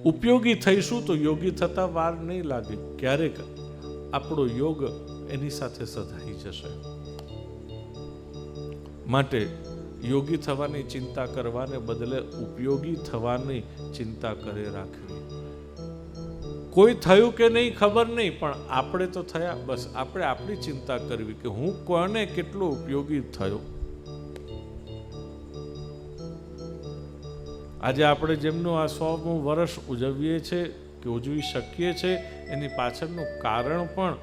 ઉપયોગી થઈશું તો યોગી થતા વાર નહીં લાગે. ક્યારેક આપણો યોગ એની સાથે સધાઈ જશે. માટે યોગી થવાની ચિંતા કરવાને બદલે ઉપયોગી થવાની ચિંતા કરે રાખવી. કોઈ થયું કે નહીં ખબર નહીં, પણ આપણે તો થયા. બસ આપણે આપણી ચિંતા કરવી કે હું કોને કેટલો ઉપયોગી થયો. આજે આપણે જેમનું આ 100મું વર્ષ ઉજવીએ છીએ કે ઉજવી શકીએ છીએ, એની પાછળનું કારણ પણ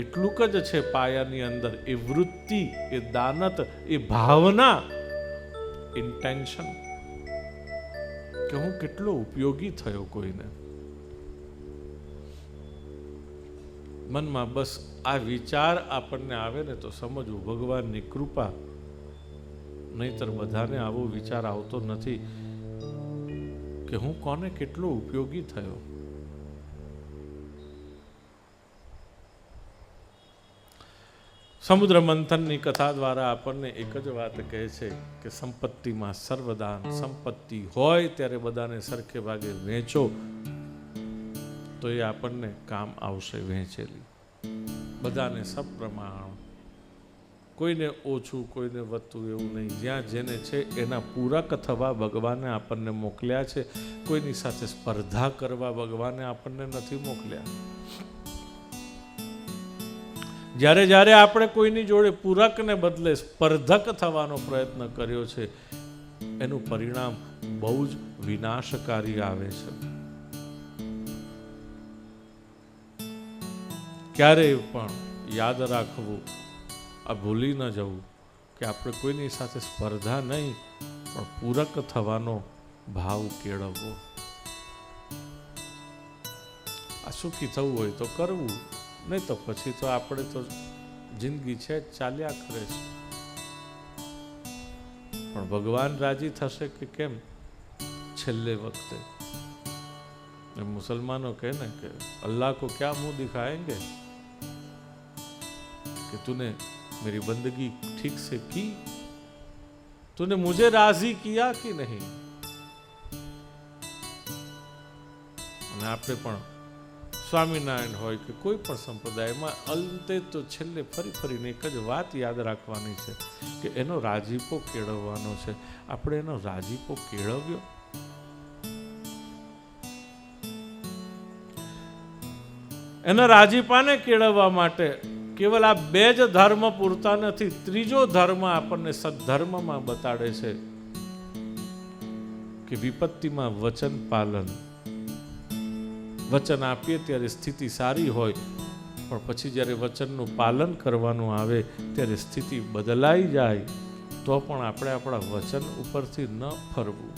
એટલું જ છે. પાયાની અંદર એ વૃત્તિ, એ દાનત, એ ભાવના, ઇન્ટેન્શન કે હું કેટલો ઉપયોગી થયો કોઈને. મનમાં બસ આ વિચાર આપણને આવે ને તો સમજવું ભગવાનની કૃપા. નહીતર બધાને આવો વિચાર આવતો નથી કે હું કોને કેટલો ઉપયોગી થયો. સમુદ્ર મંથનની કથા દ્વારા આપણને એક જ વાત કહે છે કે સંપત્તિમાં સર્વદાન. સંપત્તિ હોય ત્યારે બધાને સરખે ભાગે વહેંચો તો એ આપણને કામ આવશે. વહેંચેલી બધાને સપ્રમાણ, કોઈને ઓછું કોઈને વધતું એવું નહીં. જ્યાં જેને છે એના પૂરક થવા ભગવાને આપણને મોકલ્યા છે. કોઈની સાથે સ્પર્ધા કરવા ભગવાને આપણને નથી મોકલ્યા. જ્યારે જ્યારે આપણે કોઈની જોડે પૂરકને બદલે સ્પર્ધક થવાનો પ્રયત્ન કર્યો છે, એનું પરિણામ બહુ જ વિનાશકારી આવે છે. ક્યારેય પણ યાદ રાખવું, આ ભૂલી ન જવું કે આપણે કોઈની સાથે સ્પર્ધા નહીં પણ પૂરક થવાનો ભાવ કેળવવો. આ સુખી થવું હોય તો કરવું, નહીં તો પછી તો આપણે તો જિંદગી છે ચાલ્યા કરે છે. પણ ભગવાન રાજી થશે કે કેમ છેલ્લે વખતે? મુસલમાનો કહે ને કે અલ્લાહ को क्या मुंह दिखाएंगे कि तूने मेरी बंदगी ठीक से की, तूने मुझे राजी किया कि नहीं. અને આપણે પણ સ્વામિનારાયણ હોય કે કોઈ પણ સંપ્રદાયમાં અંતે તો છેલ્લે ફરીને એક જ વાત યાદ રાખવાની છે કે એનો રાજીપો કેળવવાનો છે. આપણે એનો રાજીપો કેળવ્યો. એના રાજીપાને કેળવવા માટે કેવલ આ 2 જ ધર્મ પૂરતા નથી. ત્રીજો ધર્મ આપણને સદ્ધર્મમાં બતાડે છે કે વિપત્તિમાં વચન પાલન. વચન આપીએ ત્યારે સ્થિતિ સારી હોય, પણ પછી જ્યારે વચનનું પાલન કરવાનું આવે ત્યારે સ્થિતિ બદલાઈ જાય તો પણ આપણે આપણા વચન ઉપરથી ન ફરવું.